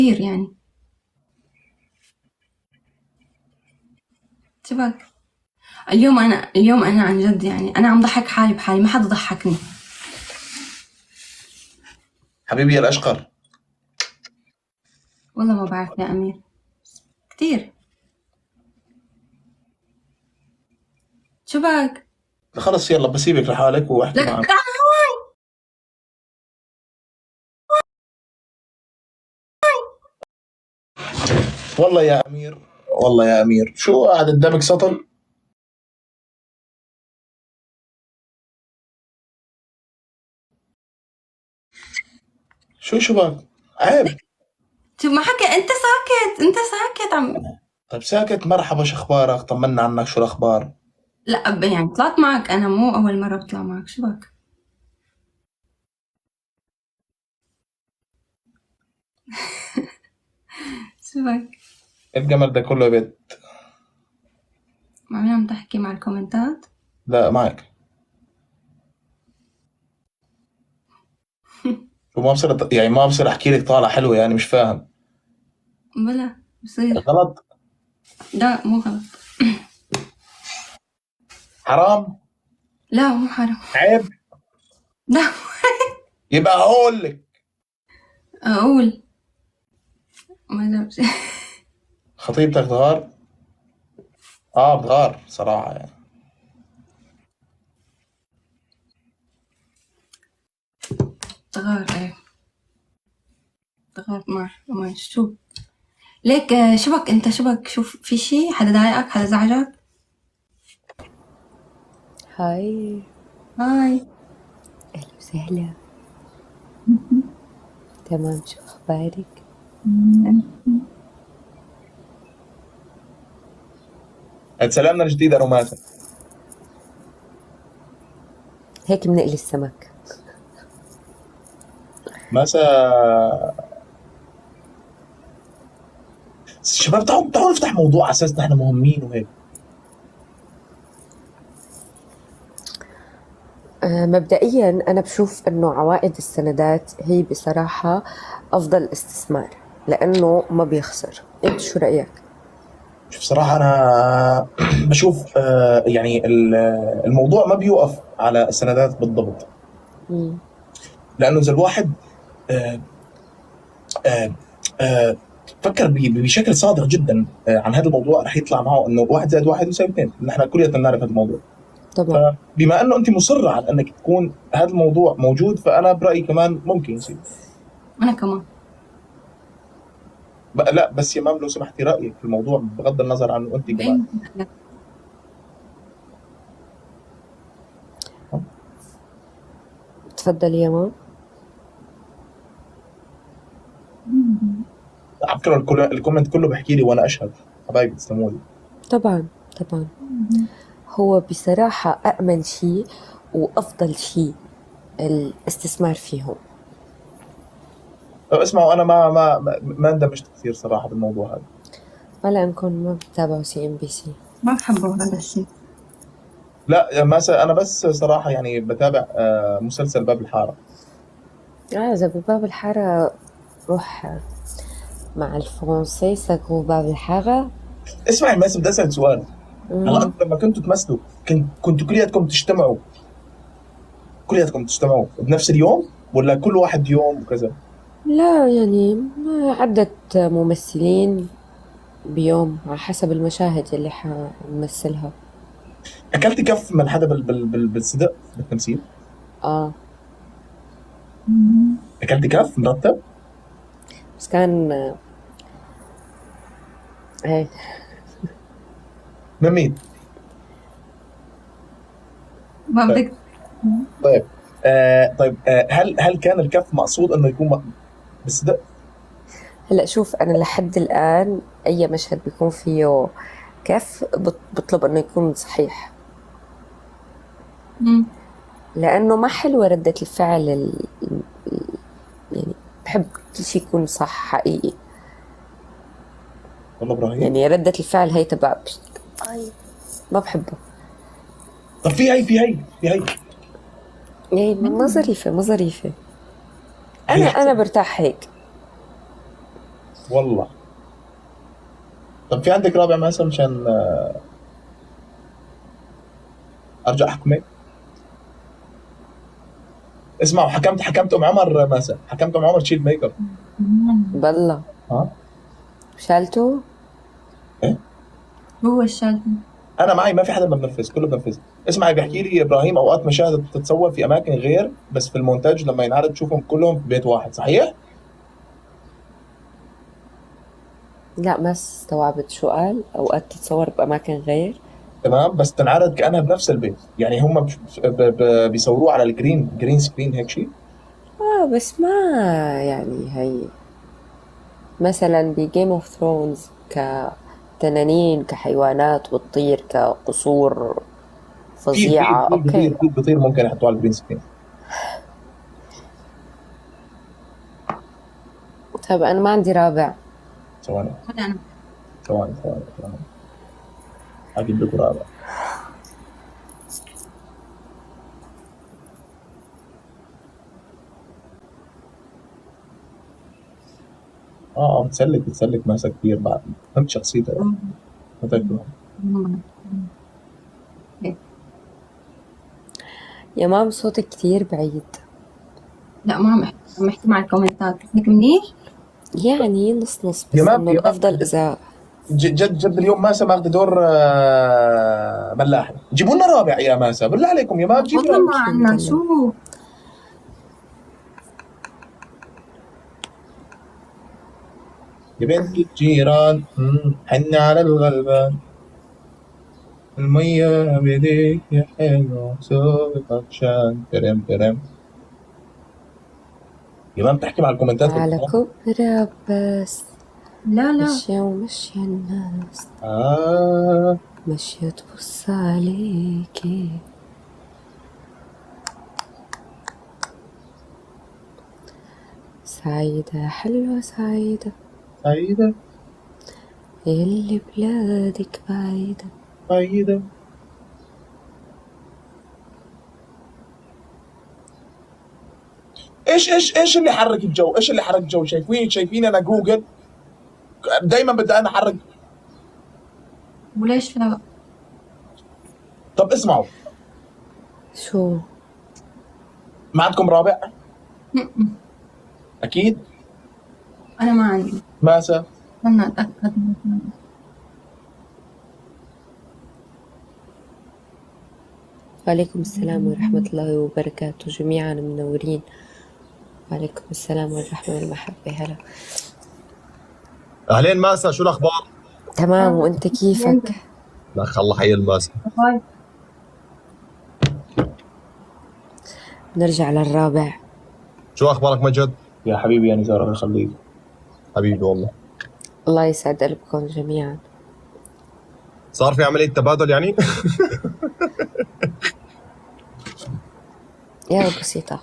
كتير يعني. شبك اليوم أنا عن جد يعني أنا عم ضحك حالي بحالي، ما حدا ضحكني. حبيبي يا الأشقر. والله ما بعرف يا أمير، كتير. شبك خلص يلا بسيبك لحالك واحكي لك معك. والله يا أمير، والله يا أمير، شو قاعد قدامك سطل؟ شو بك؟ عيب. شو ما حكى؟ أنت ساكت عم. طيب ساكت، مرحبا، شو أخبارك؟ طمنا عنك، شو الأخبار؟ لا يعني طلعت معك، أنا مو أول مرة بطلع معك. شبك شبك الجمل ده كله يا بيت. ما عم تحكي مع الكومنتات؟ لا معك. شو ما بصير يعني ما بصير أحكي لك طالع حلوة يعني مش فاهم. بلا بصير. غلط. لا مو غلط. حرام. لا مو حرام. عيب. لا يبقى هقول لك. أقول ما جابش. خطيبتك تغار؟ بتغار صراحة يعني. تغار إيه، تغار ما شو ليك؟ شبك أنت شبك، شوف في شي حدا ضايقك، حدا زعجك؟ هاي، هاي. أهلا وسهلا. تمام، شو أخبارك؟ سلامنا الجديد أروماسا. هيك بنقلي السمك. ماسا. شباب تعالوا نفتح موضوع على أساس نحن مهمين وهيك. مبدئيا أنا بشوف إنه عوائد السندات هي بصراحة أفضل استثمار لأنه ما بيخسر. أنت شو رأيك؟ شوف صراحة أنا بشوف يعني الموضوع ما بيوقف على السندات بالضبط. لأنه إذا الواحد آه، آه، آه، فكر بشكل صادق جدا عن هذا الموضوع رح يطلع معه إنه 1+1=2. نحن كلياتنا بنعرف هذا الموضوع. طبعا. فبما إنه أنت مصرة على إنك تكون هذا الموضوع موجود، فأنا برأيي كمان ممكن يصير. أنا كمان. لا بس يا مام لو سمحتي رأيك في الموضوع بغض النظر عنه أنت كمان. تفضلي يا مام. على فكرة الكومنت كله بحكي لي وأنا أشهد. حبايبي تسلموا لي. طبعا طبعا. هو بصراحة أأمن شيء وأفضل شيء الاستثمار فيهم. اسمعوا أنا ما اندمجت كثير صراحة بالموضوع هذا. ولا أنكم ما بتتابعوا CNBC؟ ما بحبه هذا الشيء. لا أنا بس صراحة يعني بتابع مسلسل باب الحارة. إذا بباب الحارة روح مع الفرنسي سكروا باب الحارة. اسمعي ماسة، بدي أسألك سؤال. هلا أنتم لما كنتوا تمثلوا كنتوا كلياتكم تجتمعوا بنفس اليوم ولا كل واحد يوم وكذا؟ لا يعني عدة ممثلين بيوم على حسب المشاهد اللي حنمثلها. أكلتي كف من حدا بالصدق بالتمثيل؟ أكلتي كف مرتب؟ بس كان ايه. من مين؟ ما بدك. طيب طيب هل كان الكف مقصود انه يكون بالصدق؟ هلا شوف، انا لحد الان اي مشهد بيكون فيه كف بطلب انه يكون صحيح، لانه ما حلوه ردة الفعل يعني بحب كل شيء يكون صح حقيقي. والله ابراهيم يعني ردة الفعل هي تبع ما بحبه. طب في هي يعني ما ظريفة. انا برتاح هيك. والله. طب في عندك رابع مثلا مشان ارجع احكمك؟ اسمعوا، حكمت ام عمر مثلا، حكمت ام عمر تشيل ميك اب. بالله ها؟ شالته؟ ايه؟ هو الشاذ. انا معي ما في حدا ما بنفذ، كله بنفذ. اسمعي، بيحكي لي ابراهيم اوقات مشاهد بتتصور في اماكن غير، بس في المونتاج لما ينعرض تشوفهم كلهم في بيت واحد، صحيح؟ لا ما استوعبت شو قال. اوقات تتصور باماكن غير. تمام، بس تنعرض كانها بنفس البيت، يعني هم بيصوروه على جرين سكرين هيك شيء. بس ما يعني هي مثلا بجيم اوف ثرونز كتنانين كحيوانات بتطير كقصور في في فظيعة، في اوكي. بيطير في بيطير ممكن يحطوه على الجرين سكرين. طيب انا ما عندي رابع. ثواني ولا أنا. ثواني اجيب لكم رابع. بتسلك ماسة كثير بعد، فهمت شخصيتها. متأكد. يا مام صوتك كتير بعيد. لا ما عم احكي مع الكومنتات، هيك منيح. يعني نص نص، يا بس مام انه يا مام، الافضل اذا جد اليوم ماسة ماخذة دور ملاحة. جيبوا لنا رابع يا ماسة بالله عليكم، يا مام جيبوا والله لنا. ما عنا شو. يا بنت الجيران حن على الغلبان، المية بيديك يا حلو صوتك عطشان ترم ترم. يا مام تحكي مع الكومنتات على بالله. كبر عباس لا مشية ومشي الناس، آه مشية تبص عليكي. سعيدة حلوة سعيدة سعيدة يلي بلادك بعيدة. سعيدة. ايش اللي حرك الجو؟ ايش اللي حرك الجو؟ شايفين انا جوجل دايما بدي انا احرك. وليش لا؟ طب اسمعوا، شو؟ ما عندكم رابع؟ اكيد. أنا ما عندي. ماسة استنى أتأكد. وعليكم السلام ورحمة الله وبركاته، جميعا منورين. وعليكم السلام والرحمة والمحبة. هلا. اهلين ماسة، شو الاخبار؟ تمام، وانت كيفك؟ لك الله حي الماسة. باي. نرجع للرابع. شو اخبارك مجد؟ يا حبيبي يا نزار، الله يخليك. حبيبي والله. الله يسعد قلبكم جميعا. صار في عملية تبادل يعني؟ يا بسيطة.